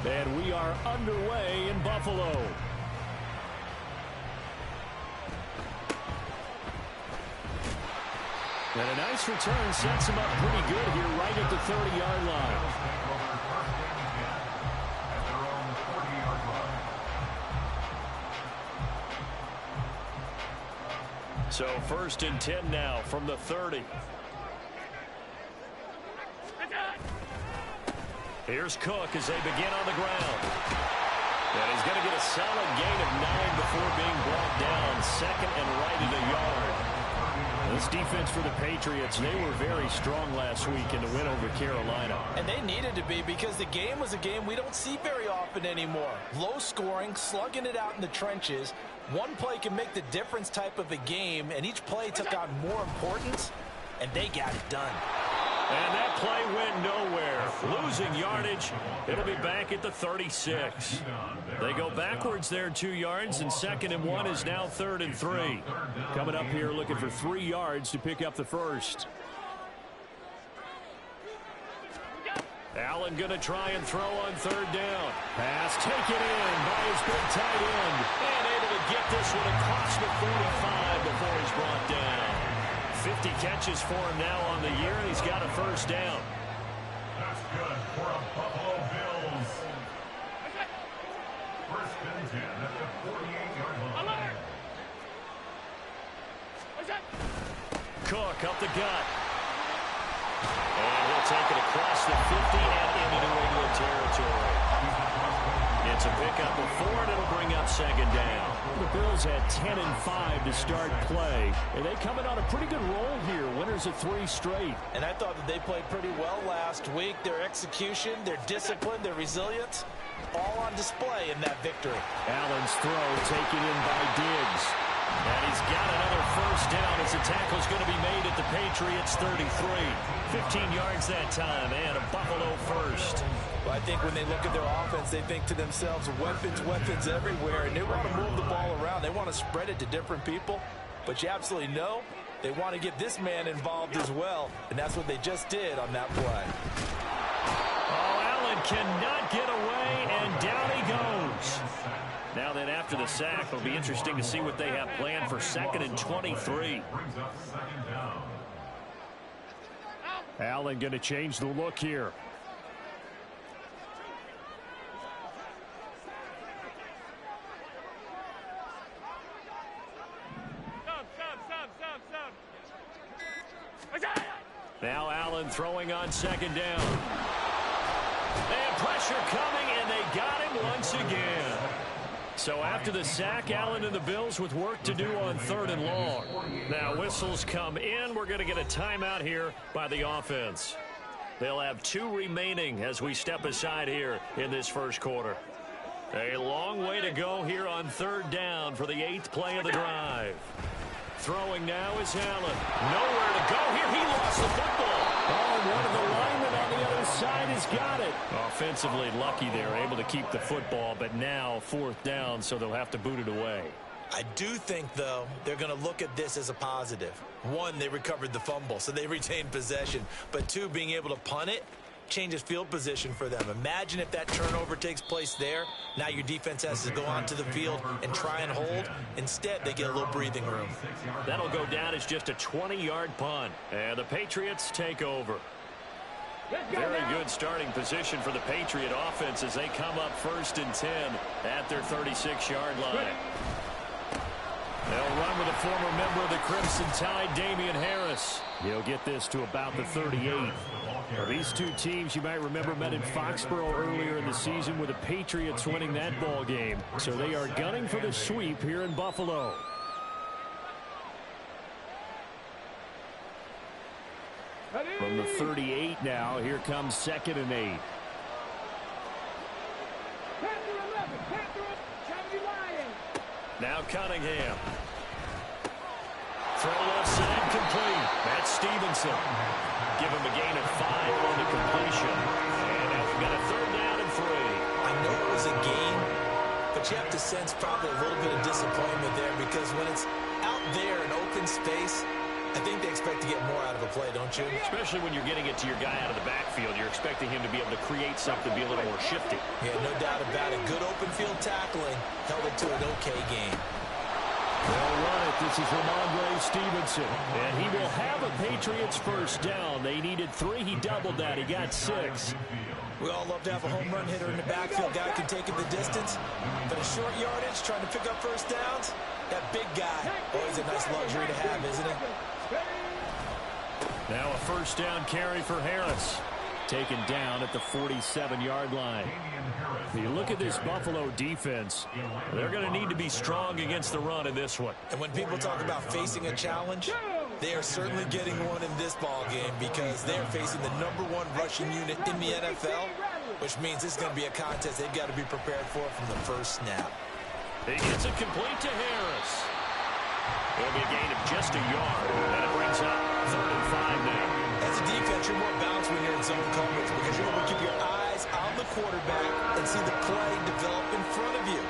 And we are underway in Buffalo. And a nice return sets him up pretty good here right at the 30-yard line. So 1st and 10 now from the 30. Here's Cook as they begin on the ground. And he's going to get a solid gain of 9 before being brought down. 2nd and right at a yard. This defense for the Patriots, they were very strong last week in the win over Carolina. And they needed to be because the game was a game we don't see very often anymore. Low scoring, slugging it out in the trenches. One play can make the difference type of a game, and each play took on more importance, and they got it done. And that play went nowhere. Losing yardage. It'll be back at the 36. They go backwards there 2 yards, and 2nd and 1 is now 3rd and 3. Coming up here looking for 3 yards to pick up the first. Allen going to try and throw on 3rd down. Pass taken in by his big tight end. And able to get this one across the 45 before he's brought down. 50 catches for him now on the year, and he's got a 1st down. That's good for a Buffalo Bills. 1st and 10 at the 48-yard line. Cook up the gut. And he'll take it across the 50 and into New England territory. It's a pickup of 4, and it'll bring up 2nd down. The Bills had 10 and 5 to start play, and they come in on a pretty good roll here. Winners of 3 straight. And I thought that they played pretty well last week. Their execution, their discipline, their resilience, all on display in that victory. Allen's throw taken in by Diggs. And he's got another 1st down as the tackle's going to be made at the Patriots 33. 15 yards that time, and a Buffalo 1st. Well, I think when they look at their offense, they think to themselves, weapons, weapons everywhere, and they want to move the ball around. They want to spread it to different people, but you absolutely know they want to get this man involved as well, and that's what they just did on that play. Oh, Allen cannot get away, and down he goes. Now then, after the sack, it'll be interesting to see what they have planned for 2nd and 23. Allen going to change the look here. Now Allen throwing on 2nd down. And pressure coming, and they got him once again. So after the sack, Allen and the Bills with work to do on 3rd and long. Now whistles come in. We're going to get a timeout here by the offense. They'll have 2 remaining as we step aside here in this 1st quarter. A long way to go here on 3rd down for the 8th play of the drive. Throwing now is Allen. Nowhere to go here. He lost the football. Oh, one of the linemen on the other side has got it. Offensively lucky they're able to keep the football, but now 4th down, so they'll have to boot it away. I do think, though, they're going to look at this as a positive. 1, they recovered the fumble, so they retained possession. But 2, being able to punt it changes field position for them. Imagine if that turnover takes place there. Now your defense has to go onto the field and try and hold. Instead, they get a little breathing room. That'll go down as just a 20-yard punt. And the Patriots take over. Very good starting position for the Patriot offense as they come up 1st and 10 at their 36-yard line. They'll run with a former member of the Crimson Tide, Damian Harris. He'll get this to about the 38. Well, these 2 teams, you might remember, met in Foxborough earlier in the season with the Patriots winning that ball game. So they are gunning for the sweep here in Buffalo. From the 38 now, here comes 2nd and 8. Now Cunningham. Throw left side complete. That's Stevenson. Give him a gain of 5 on the completion. And now we've got a 3rd down and 3. I know it was a game, but you have to sense probably a little bit of disappointment there because when it's out there in open space, I think they expect to get more out of a play, don't you? Especially when you're getting it to your guy out of the backfield. You're expecting him to be able to create something, be a little more shifty. Yeah, no doubt about it. Good open field tackling held it to an okay game. They'll run it. This is Ramondre Stevenson. And he will have a Patriots first down. They needed 3. He doubled that. He got 6. We all love to have a home run hitter in the backfield. Guy can take it the distance. But a short yardage, trying to pick up first downs, that big guy, always a nice luxury to have, isn't it? Now a first down carry for Harris. Taken down at the 47-yard line. You look at this Buffalo defense, they're going to need to be strong against the run in this one. And when people talk about facing a challenge, they are certainly getting one in this ball game because they're facing the #1 rushing unit in the NFL, which means it's going to be a contest they've got to be prepared for from the first snap. He gets it complete to Harris. It'll be a gain of just a yard, and it brings up 3rd and 5 now. As a defense, you're more balanced when you're in zone coverage because you're able to keep your eyes on the quarterback and see the play develop in front of you.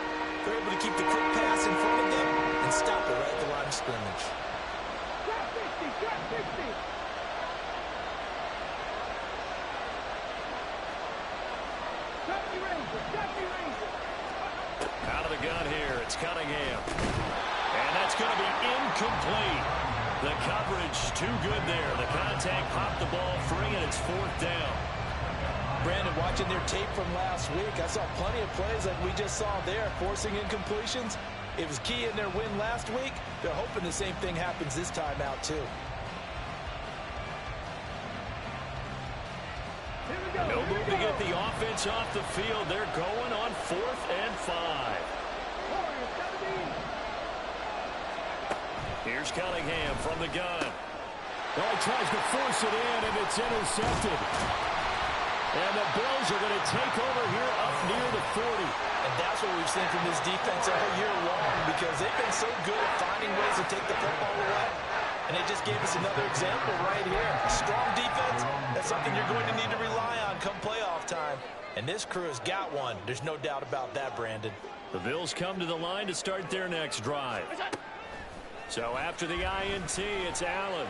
They're able to keep the quick pass in front of them and stop it right at the line of scrimmage. Out of the gun here, it's Cunningham. And that's going to be incomplete. The coverage too good there. The contact popped the ball free, and it's 4th down. Brandon, watching their tape from last week, I saw plenty of plays like we just saw there, forcing incompletions. It was key in their win last week. They're hoping the same thing happens this time out, too. No move to get the offense off the field. They're going on 4th and 5. Here's Cunningham from the gun. Oh, he tries to force it in, and it's intercepted. And the Bills are going to take over here up near the 40. And that's what we've seen from this defense all year long because they've been so good at finding ways to take the football away. And they just gave us another example right here. Strong defense, that's something you're going to need to rely on come playoff time. And this crew has got one. There's no doubt about that, Brandon. The Bills come to the line to start their next drive. So after the INT, it's Allen.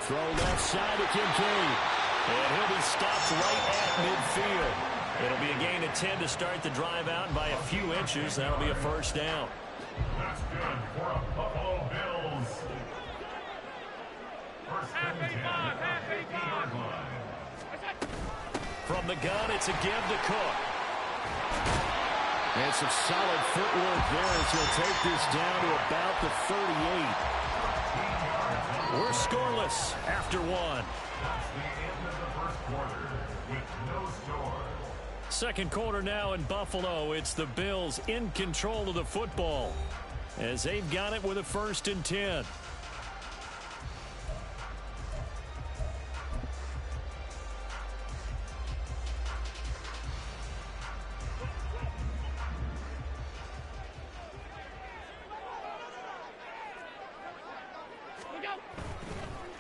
Throw left side to Kincaid. And he'll be stopped right at midfield. It'll be a gain of 10 to start the drive out by a few inches. That'll be a first down. That's good for a Buffalo Bills. First and 10 at the 50-yard line. From the gun, it's a give to Cook. And some solid footwork there as he'll take this down to about the 38. We're scoreless after 1. That's the end of the first quarter with no score. Second quarter now in Buffalo. It's the Bills in control of the football as they've got it with a 1st and 10.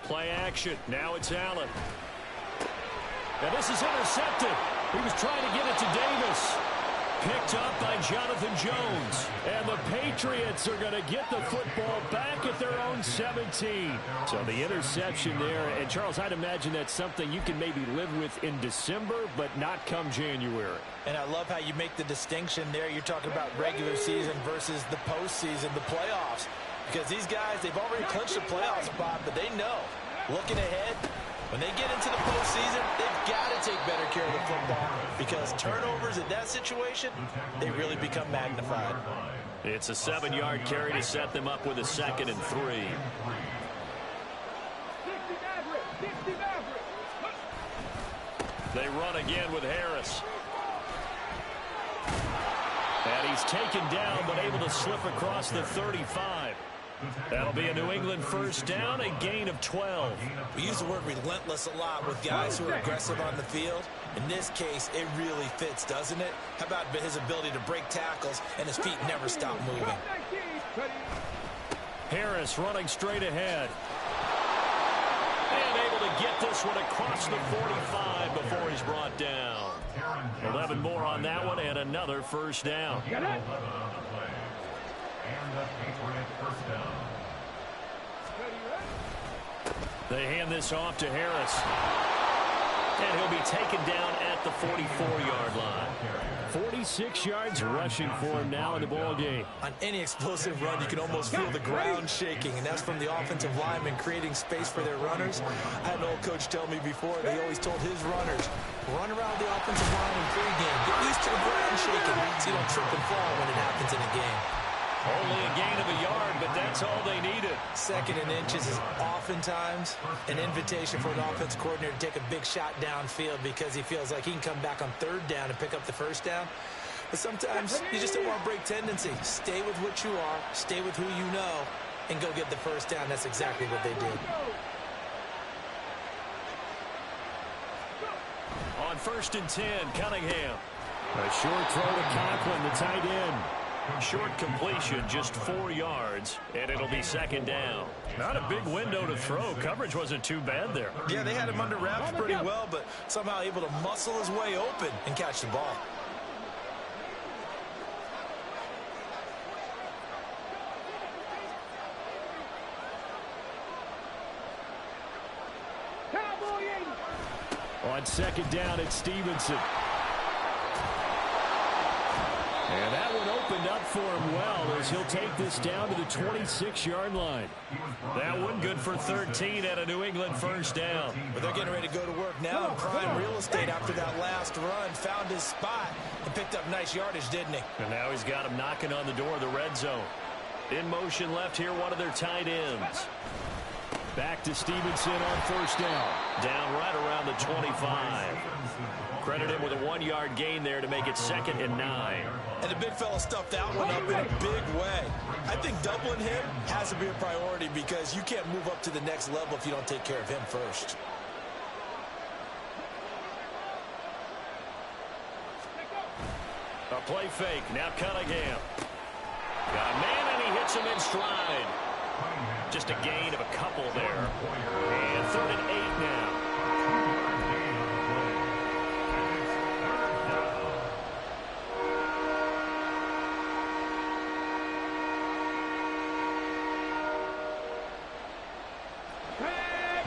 Play action. Now it's Allen. Now this is intercepted. He was trying to get it to Davis. Picked up by Jonathan Jones. And the Patriots are going to get the football back at their own 17. So the interception there. And, Charles, I'd imagine that's something you can maybe live with in December, but not come January. And I love how you make the distinction there. You're talking about regular season versus the postseason, the playoffs. Because these guys, they've already clinched a playoff spot, but they know, looking ahead, when they get into the postseason, they've got to take better care of the football because turnovers in that situation, they really become magnified. It's a 7-yard carry to set them up with a 2nd and 3. They run again with Harris. And he's taken down but able to slip across the 35. That'll be a New England first down, a gain of 12. We use the word relentless a lot with guys who are aggressive on the field. In this case, it really fits, doesn't it? How about his ability to break tackles and his feet never stop moving? Harris running straight ahead. And able to get this one across the 45 before he's brought down. 11 more on that one and another first down. And the Patriot first down. They hand this off to Harris. And he'll be taken down at the 44-yard line. 46 yards rushing for him now in the ball game. On any explosive run, you can almost feel the ground shaking, and that's from the offensive linemen creating space for their runners. I had an old coach tell me before, they always told his runners, run around the offensive line in pregame. Get used to the ground shaking so you don't trip and fall when it happens in a game. Only a gain of a yard, but that's all they needed. Second and inches is oftentimes an invitation for an offense coordinator to take a big shot downfield because he feels like he can come back on third down and pick up the first down. But sometimes you just don't want to break tendency. Stay with what you are, stay with who you know, and go get the first down. That's exactly what they did. On 1st and 10, Cunningham. A short throw to Conklin, the tight end. Short completion, just 4 yards, and it'll be 2nd down. Not a big window to throw. Coverage wasn't too bad there. Yeah, they had him under wraps pretty well, but somehow able to muscle his way open and catch the ball. On 2nd down, it's Stevenson. And that one opened up for him well as he'll take this down to the 26-yard line. That one good for 13 at a New England first down. But they're getting ready to go to work now in prime real estate after that last run. Found his spot and picked up nice yardage, didn't he? And now he's got him knocking on the door of the red zone. In motion left here, one of their tight ends. Back to Stevenson on 1st down. Down right around the 25. Credit him with a 1-yard gain there to make it 2nd and 9. And the big fella stuffed that one up in a big way. I think doubling him has to be a priority because you can't move up to the next level if you don't take care of him first. A play fake. Now Cunningham. Got a man, and he hits him in stride. Just a gain of a couple there. And 3rd and 8 now.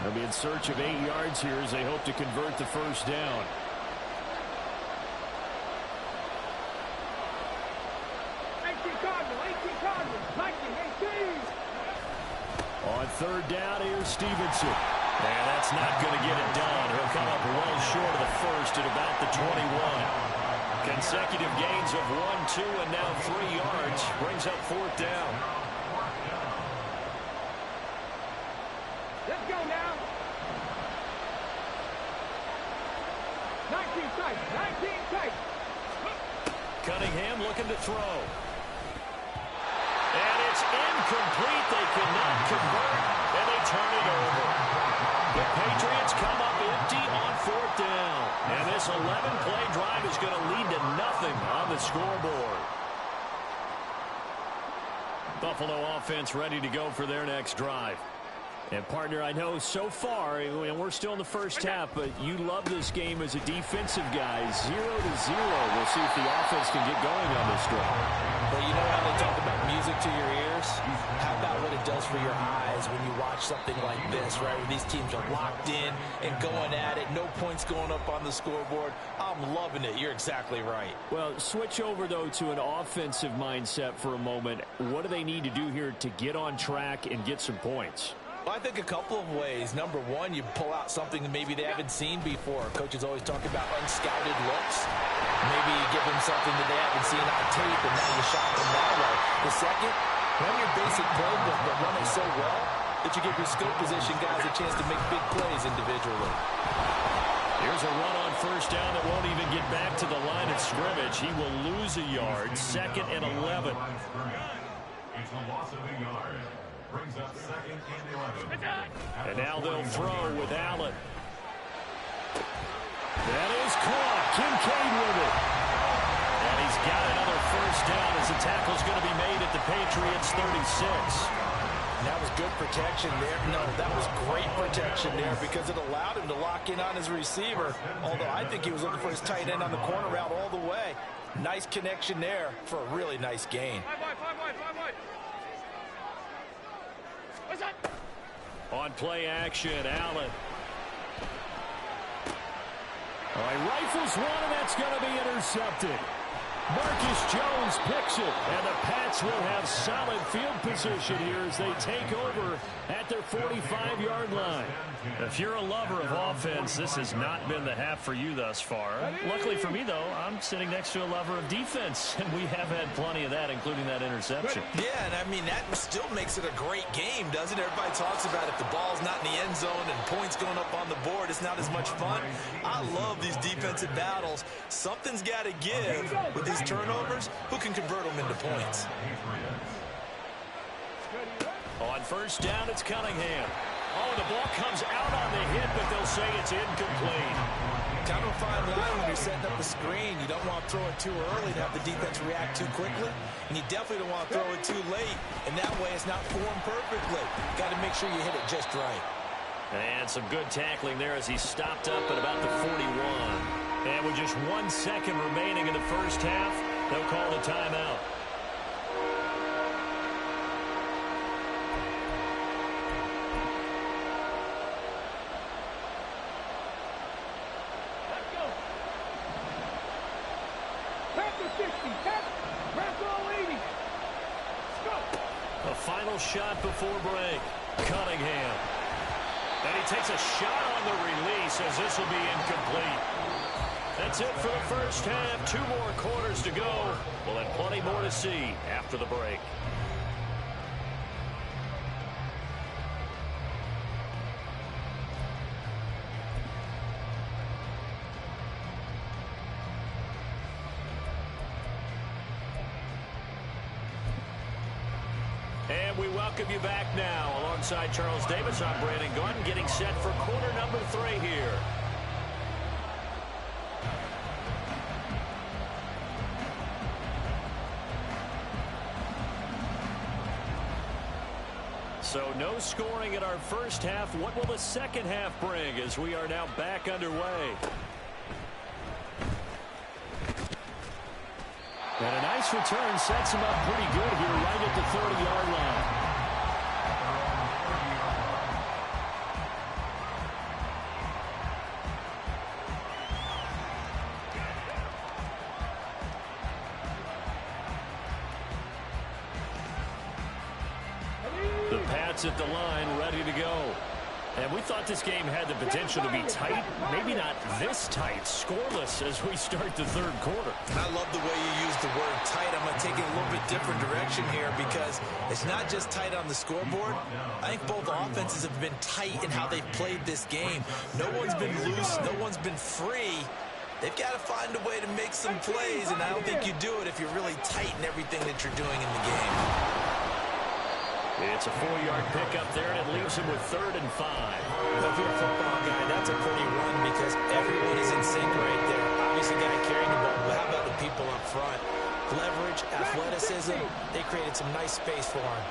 They'll be in search of 8 yards here as they hope to convert the first down. On 3rd down, here's Stevenson. And that's not going to get it done. He'll come up well short of the first at about the 21. Consecutive gains of 1, 2, and now 3 yards. Brings up 4th down. Let's go now. 19 tight. 19 tight. Cunningham looking to throw. And it's incomplete. They cannot convert, and they turn it over. The Patriots come up empty on 4th down. And this 11-play drive is going to lead to nothing on the scoreboard. Buffalo offense ready to go for their next drive. And, partner, I know so far, and we're still in the first half, but you love this game as a defensive guy. 0-0. We'll see if the offense can get going on this drive. Well, you know how they talk about music to your ears? How about what it does for your eyes when you watch something like this, right? Where these teams are locked in and going at it. No points going up on the scoreboard. I'm loving it. You're exactly right. Well, switch over, though, to an offensive mindset for a moment. What do they need to do here to get on track and get some points? Well, I think a couple of ways. Number one, you pull out something that maybe they haven't seen before. Coaches always talk about unscouted looks. Maybe you give them something that they haven't seen on tape, and now you shock them that way. The second, run your basic playbook, but run it so well that you give your skill position guys a chance to make big plays individually. Here's a run on 1st down that won't even get back to the line of scrimmage. He will lose a yard. 2nd and 11. It's a loss of a yard. Brings up 2nd and 11. And now they'll throw with Allen. That is caught. Kincaid with it. And he's got another first down as the tackle's going to be made at the Patriots 36. That was good protection there. No, that was great protection there because it allowed him to lock in on his receiver. Although I think he was looking for his tight end on the corner route all the way. Nice connection there for a really nice gain. On play action, Allen. All right, rifles one, and that's going to be intercepted. Marcus Jones picks it, and the Pats will have solid field position here as they take over at their 45-yard line. If you're a lover of offense, this has not been the half for you thus far. Luckily for me, though, I'm sitting next to a lover of defense, and we have had plenty of that, including that interception. Yeah, and I mean, that still makes it a great game, doesn't it? Everybody talks about if the ball's not in the end zone and points going up on the board, it's not as much fun. I love these defensive battles. Something's got to give with these turnovers. Who can convert them into points? On first down, it's Cunningham. Oh, the ball comes out on the hit, but they'll say it's incomplete. Kind of a fine line when you're setting up a screen. You don't want to throw it too early to have the defense react too quickly, and you definitely don't want to throw it too late, and that way it's not formed perfectly. Got to make sure you hit it just right. And some good tackling there as he stopped up at about the 41. And with just 1 second remaining in the first half, they'll call the timeout. A final shot before break. Cunningham. And he takes a shot on the release as this will be incomplete. That's it for the first half. 2 more quarters to go. We'll have plenty more to see after the break. And we welcome you back now. Alongside Charles Davis, I'm Brandon Gordon, getting set for quarter number 3 here. So no scoring in our first half. What will the second half bring as we are now back underway? And a nice return sets him up pretty good here right at the 30-yard line. The Pats at the line, ready to go. And we thought this game had the potential to be tight. Maybe not this tight, scoreless as we start the third quarter. I love the way you use the word tight. I'm going to take it a little bit different direction here because it's not just tight on the scoreboard. I think both offenses have been tight in how they've played this game. No one's been loose. No one's been free. They've got to find a way to make some plays, and I don't think you do it if you're really tight in everything that you're doing in the game. It's a 4-yard pickup there, and it leaves him with 3rd and 5. If you're a football guy, that's a pretty run because everyone is in sync right there. Obviously, guy carrying the ball, but how about the people up front? Leverage, athleticism, they created some nice space for him.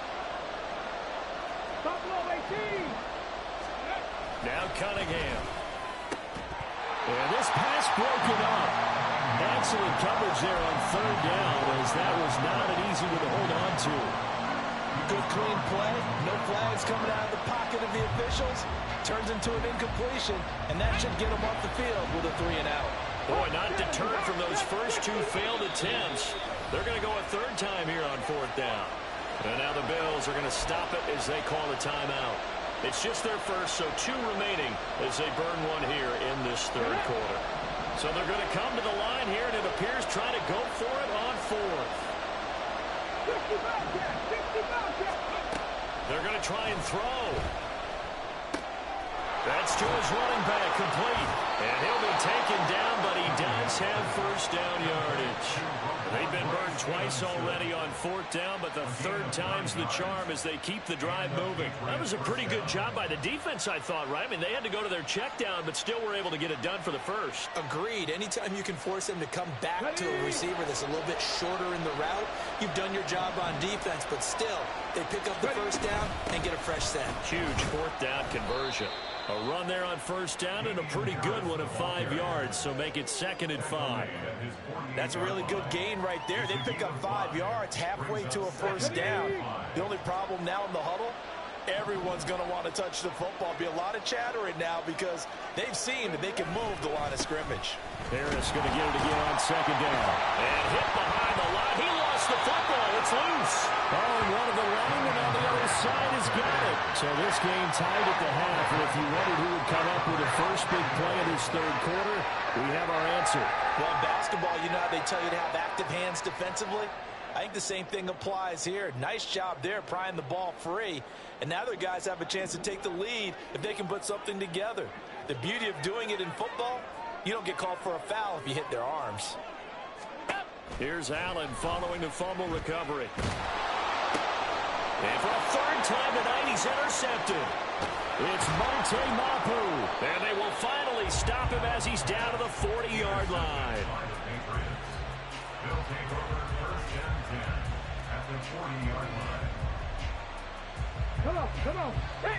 Now Cunningham. And this pass broken up. Excellent coverage there on 3rd down as that was not an easy one to hold on to. Good clean play, no flags coming out of the pocket of the officials. Turns into an incompletion, and that should get them off the field with a 3-and-out. Boy, not deterred from those first 2 failed attempts. They're going to go a 3rd time here on 4th down. And now the Bills are going to stop it as they call a timeout. It's just their first, so 2 remaining as they burn one here in this 3rd quarter. So they're going to come to the line here, and it appears trying to go for it on 4th. They're going to try and throw. That's to his running back, complete. And he'll be taken down, but he does have first down yardage. They've been burned twice already on 4th down, but the 3rd time's the charm as they keep the drive moving. That was a pretty good job by the defense, I thought, right? I mean, they had to go to their check down, but still were able to get it done for the first. Agreed. Anytime you can force them to come back to a receiver that's a little bit shorter in the route, you've done your job on defense, but still, they pick up the first down and get a fresh set. Huge 4th down conversion. A run there on first down and a pretty good one of 5 yards, so make it 2nd and 5. That's a really good gain right there. They pick up 5 yards halfway to a first down. The only problem now in the huddle, Everyone's going to want to touch the football. Be a lot of chatter right now because they've seen that they can move the line of scrimmage. Harris going to get it again on second down. And hit behind the line. He lost the football. It's loose. Oh, and one of the linemen on the other side has got it. So this game tied at the half. And if you wondered who would come up with the first big play in this third quarter, we have our answer. Well, in basketball, you know how they tell you to have active hands defensively? I think the same thing applies here. Nice job there prying the ball free. And now their guys have a chance to take the lead if they can put something together. The beauty of doing it in football, you don't get called for a foul if you hit their arms. Here's Allen following the fumble recovery. And for a third time tonight, he's intercepted. It's Monte Mapu. And they will finally stop him as he's down to the 40-yard line. They'll take over first and 10 at the 40-yard line. Come on. Hey.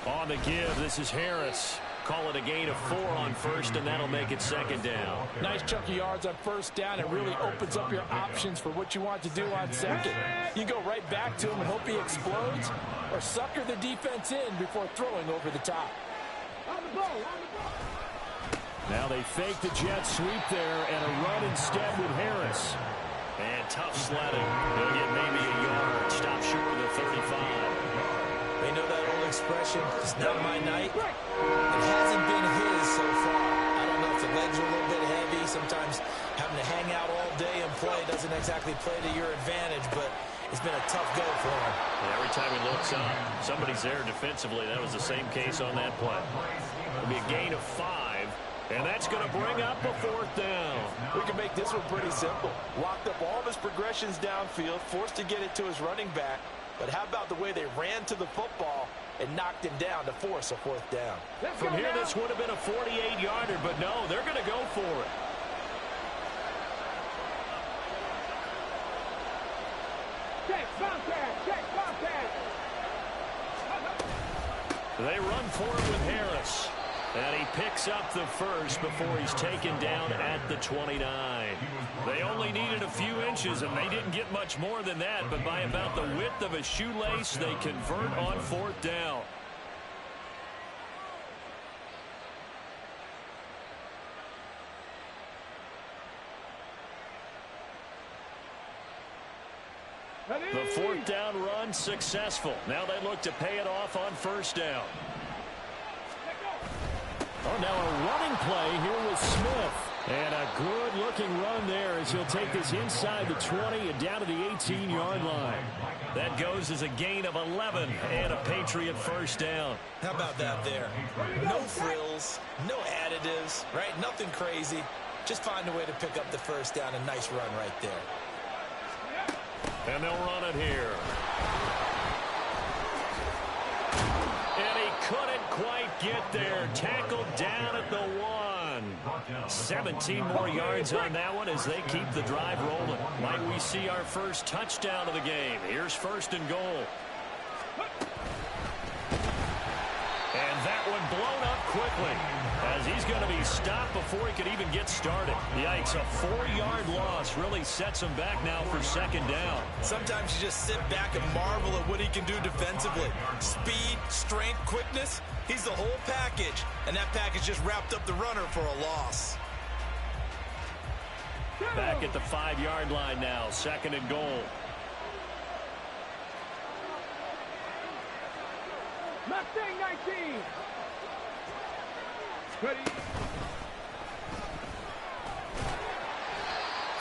On the give, this is Harris. Call it a gain of 4 on first, and that'll make it second down. Nice chunk of yards on first down. It really opens up your options for what you want to do on second. You go right back to him and hope he explodes, or sucker the defense in before throwing over the top. On the ball. Now they fake the jet sweep there and a run instead with Harris. And tough sledding. He'll get maybe a yard. Stop short of the 35. They know that old expression, it's not my night. It hasn't been his so far. I don't know if the legs are a little bit heavy. Sometimes having to hang out all day and play doesn't exactly play to your advantage, but it's been a tough go for him. And every time he looks up, somebody's there defensively. That was the same case on that play. It'll be a gain of 5, and that's going to bring up a 4th down. We can make this one pretty simple. Locked up all of his progressions downfield, forced to get it to his running back. But how about the way they ran to the football and knocked him down to force a 4th down? From here, this would have been a 48-yarder, but no, they're going to go for it. Check, contact. They run for it with Harris. And he picks up the first before he's taken down at the 29. They only needed a few inches, and they didn't get much more than that. But by about the width of a shoelace, they convert on 4th down. The 4th down run successful. Now they look to pay it off on first down. Oh, now a running play here with Smith. And a good-looking run there as he'll take this inside the 20 and down to the 18-yard line. That goes as a gain of 11 and a Patriot first down. How about that there? No frills, no additives, right? Nothing crazy. Just find a way to pick up the first down. A nice run right there. And they'll run it here. And he couldn't quite get there. Tackled down at the 1. 17 more yards on that one as they keep the drive rolling. Might we see our first touchdown of the game? Here's 1st and goal. And that one blown up quickly as he's going to be stopped before he could even get started. Yikes, a 4-yard loss really sets him back now for second down. Sometimes you just sit back and marvel at what he can do defensively. Speed, strength, quickness, he's the whole package. And that package just wrapped up the runner for a loss. Back at the 5-yard line now, 2nd and goal. Mustang 19. Ready.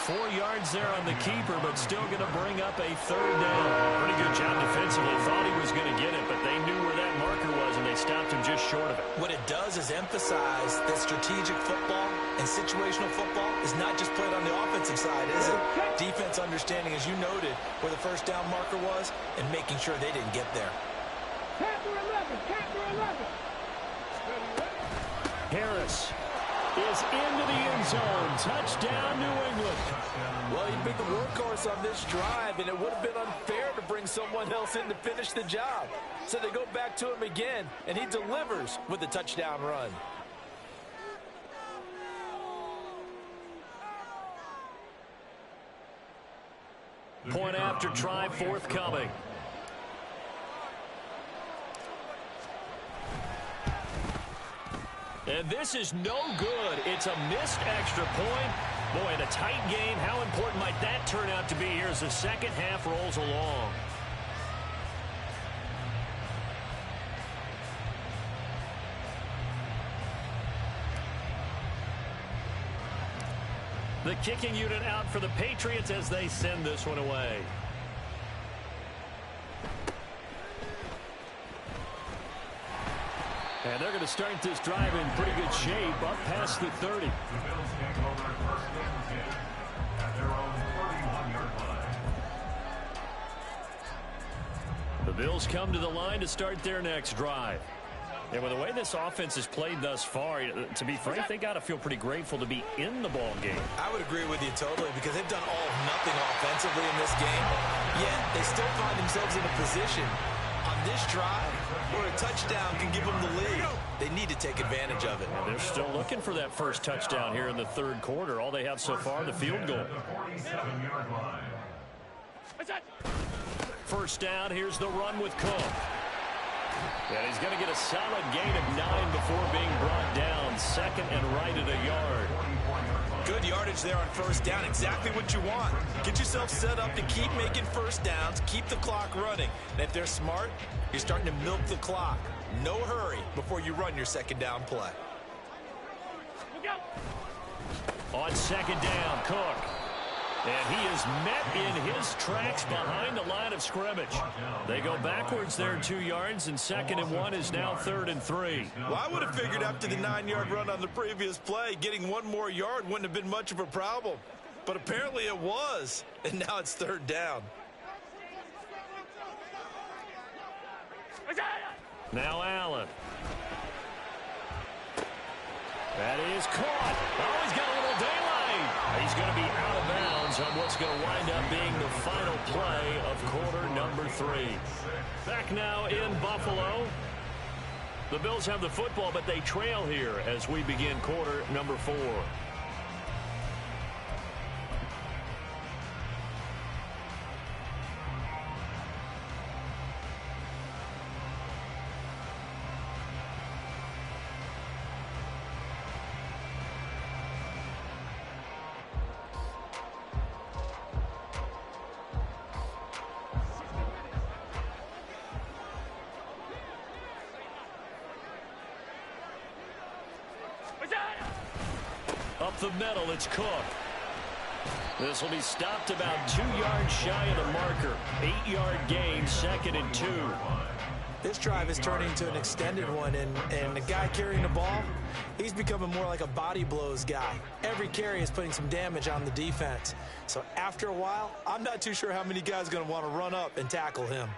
4 yards there on the keeper, but still going to bring up a 3rd down. Pretty good job defensively. Thought he was going to get it, but they knew where that marker was, and they stopped him just short of it. What it does is emphasize that strategic football and situational football is not just played on the offensive side, is it? Defense understanding, as you noted, where the first down marker was and making sure they didn't get there. Captain 11. Harris is into the end zone. Touchdown, New England. Well, he picked the workhorse on this drive, and it would have been unfair to bring someone else in to finish the job. So they go back to him again, and he delivers with a touchdown run. Point after try forthcoming. And this is no good. It's a missed extra point. Boy, in a tight game, how important might that turn out to be here as the second half rolls along? The kicking unit out for the Patriots as they send this one away. And they're going to start this drive in pretty good shape, up past the 30. The Bills take over first and 10 at their own 31-yard line. The Bills come to the line to start their next drive. And with the way this offense has played thus far, to be frank, they got to feel pretty grateful to be in the ball game. I would agree with you totally because they've done all or nothing offensively in this game, yet they still find themselves in a position on this drive where a touchdown can give them the lead. They need to take advantage of it. And they're still looking for that first touchdown here in the third quarter. All they have so far, the field goal. The 47-yard line. First down, here's the run with Cook. And he's going to get a solid gain of 9 before being brought down. Second and right at a yard. Good yardage there on first down. Exactly what you want. Get yourself set up to keep making first downs, keep the clock running. And if they're smart, you're starting to milk the clock. No hurry before you run your second down play. On second down, Cook. And he is met in his tracks behind the line of scrimmage. They go backwards there 2 yards, and second and 1 is now 3rd and 3. Well, I would have figured after the 9-yard run on the previous play, getting 1 more yard wouldn't have been much of a problem. But apparently it was, and now it's 3rd down. Now Allen. That is caught. Oh, he's got a little daylight. He's going to be out of bounds on what's going to wind up being the final play of quarter number 3. Back now in Buffalo. The Bills have the football, but they trail here as we begin quarter number 4. Up the middle, it's Cook. This will be stopped about 2 yards shy of the marker. 8-yard gain, 2nd and 2. This drive is turning into an extended one, and the guy carrying the ball, he's becoming more like a body blows guy. Every carry is putting some damage on the defense. So after a while, I'm not too sure how many guys are going to want to run up and tackle him.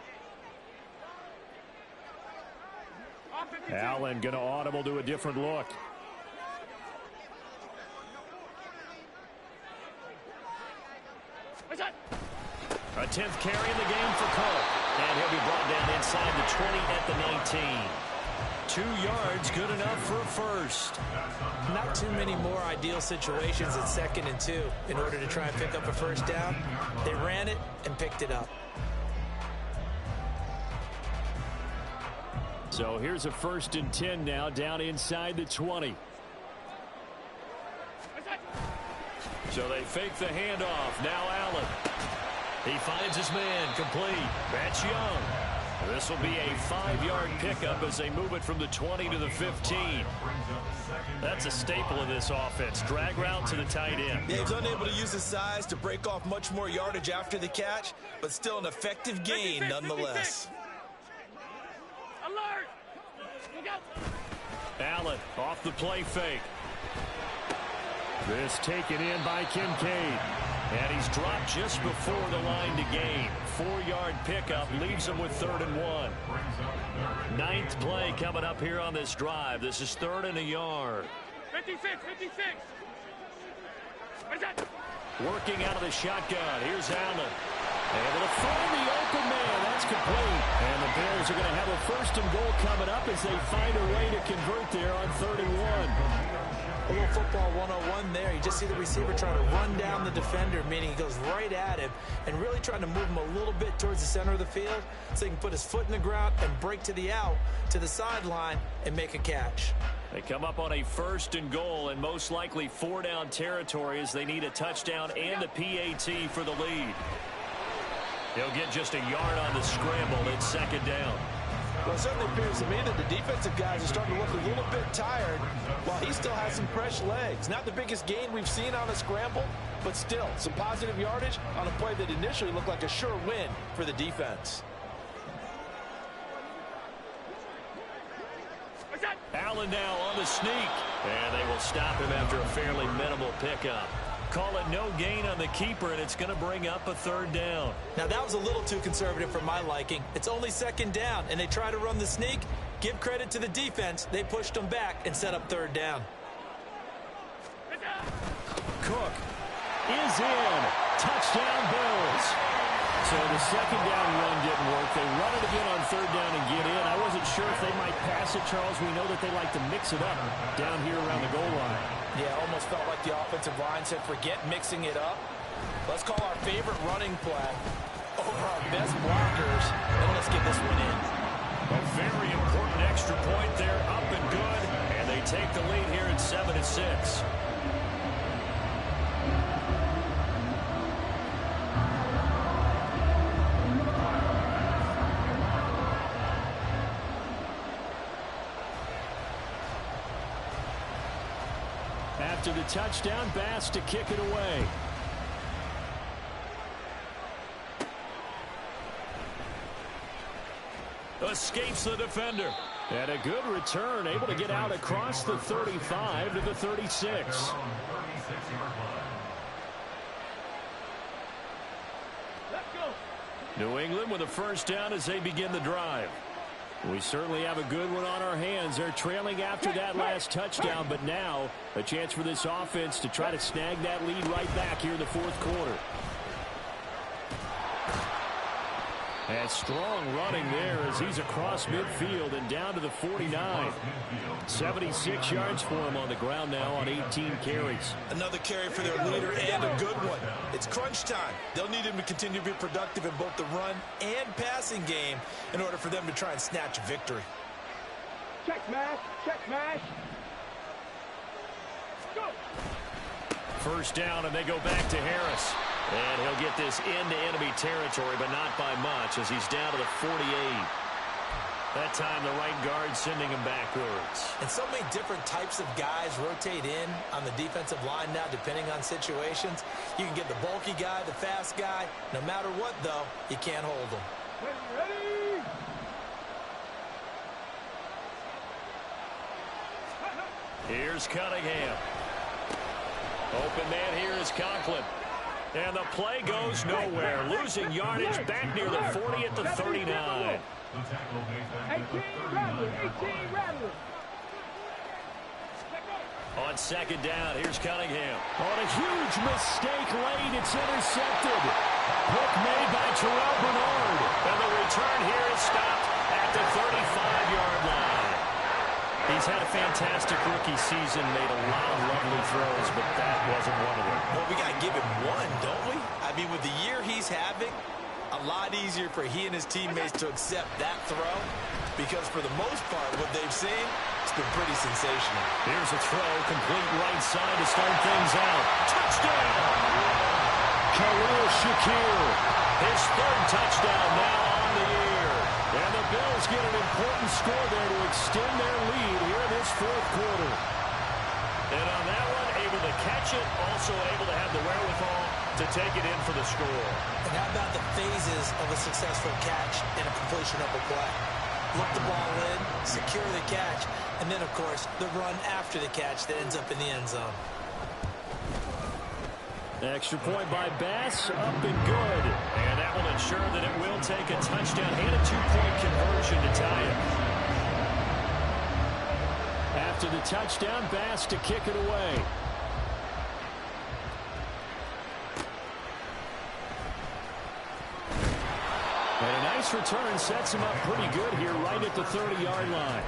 Allen going to audible to a different look. A 10th carry in the game for Cook. And he'll be brought down inside the 20 at the 19. 2 yards, good enough for a first. Not too many more ideal situations at 2nd and 2 in order to try and pick up a first down. They ran it and picked it up. So here's a 1st and 10 now down inside the 20. So they fake the handoff. Now Allen. He finds his man complete. That's Young. This will be a 5-yard pickup as they move it from the 20 to the 15. That's a staple of this offense. Drag route to the tight end. Yeah, he's unable to use his size to break off much more yardage after the catch, but still an effective gain nonetheless. Alert! Look out! Allen off the play fake. This taken in by Kincaid. And he's dropped just before the line to gain. 4-yard pickup leaves him with 3rd and 1. 9th play coming up here on this drive. This is 3rd and a yard. 56. Working out of the shotgun. Here's Allen. Able to find the open man. That's complete. And the Bills are going to have a 1st and goal coming up as they find a way to convert there on 31. Well, little football 101 there. You just see the receiver trying to run down the defender, meaning he goes right at him and really trying to move him a little bit towards the center of the field so he can put his foot in the ground and break to the out, to the sideline, and make a catch. They come up on a 1st and goal and most likely 4-down territory as they need a touchdown and a PAT for the lead. He'll get just a yard on the scramble. It's 2nd down. Well, it certainly appears to me that the defensive guys are starting to look a little bit tired while he still has some fresh legs. Not the biggest gain we've seen on a scramble, but still some positive yardage on a play that initially looked like a sure win for the defense. Allen now on the sneak, and they will stop him after a fairly minimal pickup. Call it no gain on the keeper, and it's going to bring up a 3rd down. Now, that was a little too conservative for my liking. It's only 2nd down, and they try to run the sneak. Give credit to the defense. They pushed them back and set up 3rd down. Cook is in. Touchdown, Bills. So the 2nd down run didn't work. They run it again on 3rd down and get in. I wasn't sure if they might pass it, Charles. We know that they like to mix it up down here around the goal line. Yeah, almost felt like the offensive line said, forget mixing it up. Let's call our favorite running play over our best blockers, and let's get this one in. A very important extra point there, up and good, and they take the lead here at 7-6. After the touchdown, Bass to kick it away. Escapes the defender. And a good return, able to get out across the 35 to the 36. New England with a 1st down as they begin the drive. We certainly have a good one on our hands. They're trailing after that last touchdown, but now a chance for this offense to try to snag that lead right back here in the 4th quarter. And strong running there as he's across midfield and down to the 49. 76 yards for him on the ground now on 18 carries. Another carry for their leader and a good one. It's crunch time. They'll need him to continue to be productive in both the run and passing game in order for them to try and snatch a victory. Check smash, check smash. Go. 1st down, and they go back to Harris. And he'll get this into enemy territory, but not by much as he's down to the 48. That time the right guard sending him backwards. And so many different types of guys rotate in on the defensive line now depending on situations. You can get the bulky guy, the fast guy. No matter what, though, you can't hold them. Ready? Here's Cunningham. Open man here is Conklin. And the play goes nowhere. Losing yardage back near the 40 at the 39. 18 Rattler, 18 Rattler. On 2nd down, here's Cunningham. On a huge mistake late, it's intercepted. Pick made by Terrell Bernard. And the return here is stopped at the 35-yard line. He's had a fantastic rookie season, made a lot of lovely throws, but that wasn't one of them. Well, we got to give him one, don't we? I mean, with the year he's having, a lot easier for he and his teammates to accept that throw because for the most part, what they've seen, it's been pretty sensational. Here's a throw, complete right side to start things out. Touchdown! Khalil Shakir, his 3rd touchdown now on the year. And the Bills get an important score there to extend their lead here in this 4th quarter. And on that one, able to catch it, also able to have the wherewithal to take it in for the score. And how about the phases of a successful catch and a completion of a play? Look the ball in, secure the catch, and then, of course, the run after the catch that ends up in the end zone. Extra point by Bass, up and good. And that will ensure that it will take a touchdown and a 2-point conversion to tie it. After the touchdown, Bass to kick it away. And a nice return sets him up pretty good here right at the 30-yard line.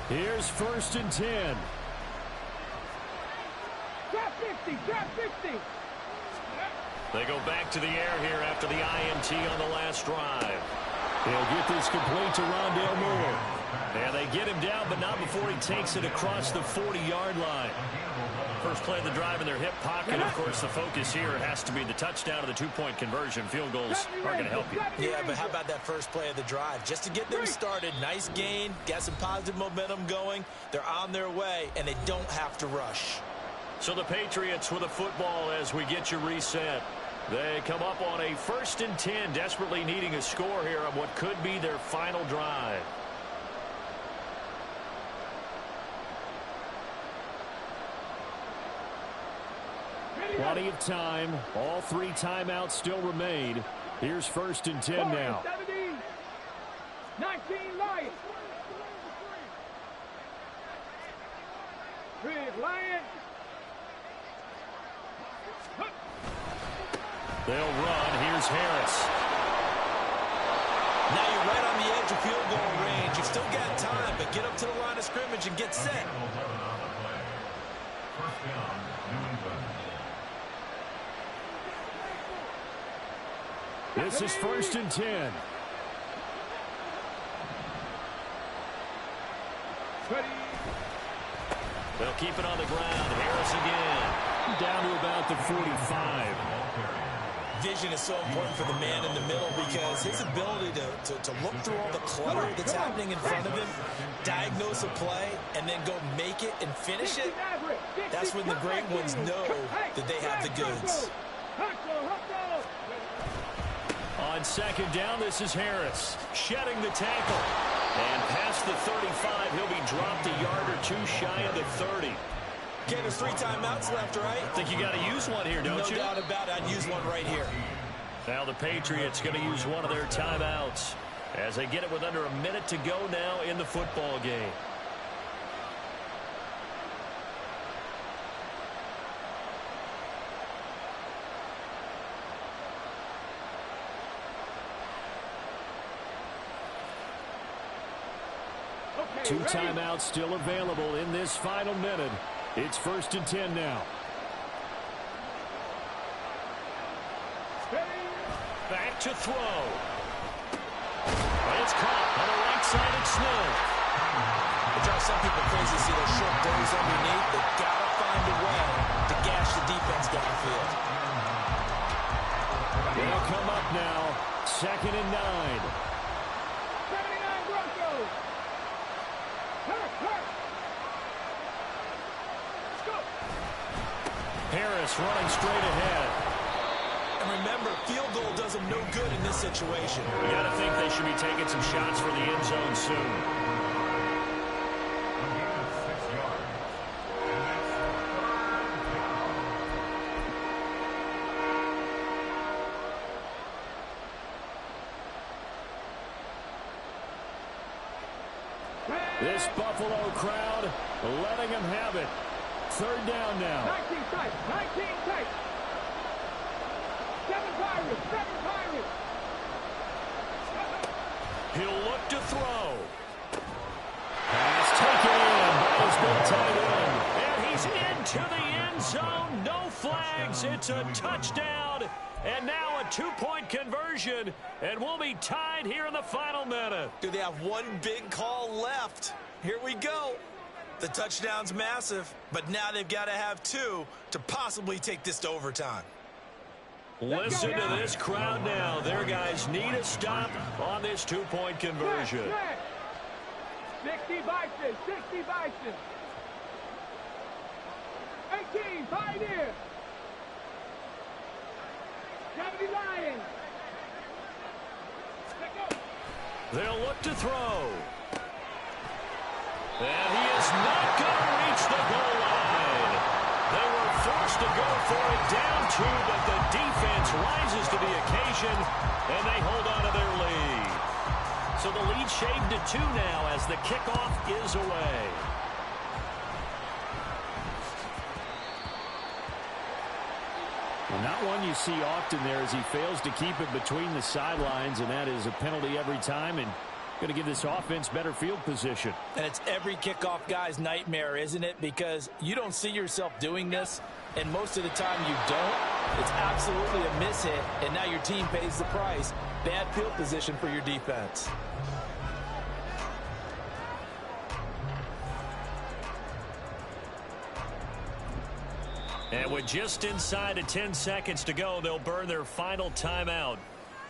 Here's 1st and 10. Trap 50, trap 50. They go back to the air here after the INT on the last drive. They'll get this complete to Rondale Moore. And they get him down, but not before he takes it across the 40-yard line. First play of the drive in their hip pocket. Of course, the focus here has to be the touchdown of the two-point conversion. Field goals are going to help you. Yeah, but how about that first play of the drive? Just to get them started, nice gain, got some positive momentum going. They're on their way, and they don't have to rush. So the Patriots with a football as we get you reset. They come up on a 1st and 10, desperately needing a score here on what could be their final drive. Plenty of time. All 3 timeouts still remain. Here's 1st and 10 now. 17, 19 Lions. 3 Lions. They'll run. Here's Harris. Now you're right on the edge of field goal range. You've still got time, but get up to the line of scrimmage and get set. First down, New England. This is 1st and 10. They'll keep it on the ground. Harris again. Down to about the 45. Vision is so important for the man in the middle because his ability to look through all the clutter that's happening in front of him, diagnose a play, and then go make it and finish it, that's when the great ones know that they have the goods. On 2nd down, this is Harris. Shedding the tackle. And past the 35, he'll be dropped a yard or 2 shy of the 30. Okay, there's 3 timeouts left, right? Think you got to use one here, don't you? No doubt about it. I'd use one right here. Now the Patriots going to use one of their timeouts as they get it with under a minute to go now in the football game. Okay, 2 ready? timeouts still available in this final minute. It's 1st and 10 now. Back to throw. It's caught on the right side of Smith. It drives some people crazy to see those short throws underneath. They've got to find a way to gash the defense downfield. They'll come up now. 2nd and 9. 79 Broncos. Harris running straight ahead. And remember, field goal does them no good in this situation. You got to think they should be taking some shots for the end zone soon. A gain of 6 yards. And that's This Buffalo crowd letting them have it. 3rd down now. 19 tight, 19 tight. 7 Pirates, 7 Pirates. He'll look to throw. Pass taken in by his big tight end. And he's into the end zone. No flags. It's a touchdown. And now a 2-point conversion. And we'll be tied here in the final minute. Do they have one big call left? Here we go. The touchdown's massive, but now they've got to have 2 to possibly take this to overtime. Listen to this crowd now. Their guys need a stop on this 2-point conversion. 60 Bison, 60 Bison. 18 Pioneer. 70 Lions. Let go. They'll look to throw. And he is not going to reach the goal line. They were forced to go for it down 2, but the defense rises to the occasion, and they hold on to their lead. So the lead shaved to 2 now as the kickoff is away. Well, not one you see often there as he fails to keep it between the sidelines, and that is a penalty every time. And Going to give this offense better field position. And it's every kickoff guy's nightmare, isn't it? Because you don't see yourself doing this, and most of the time you don't. It's absolutely a mishit, and now your team pays the price. Bad field position for your defense. And with just inside of 10 seconds to go, they'll burn their final timeout.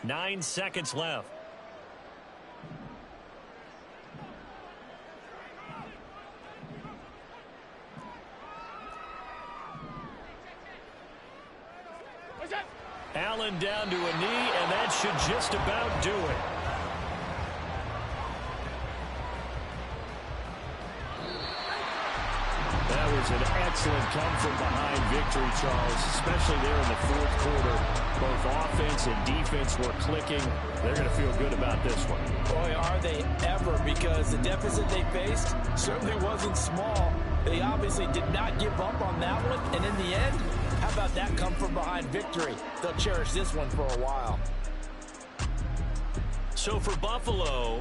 9 seconds left. Allen down to a knee, and that should just about do it. That was an excellent come-from-behind victory, Charles, especially there in the fourth quarter. Both offense and defense were clicking. They're going to feel good about this one. Boy, are they ever, because the deficit they faced certainly wasn't small. They obviously did not give up on that one, and in the end, how about that come-from-behind victory? They'll cherish this one for a while. So for Buffalo,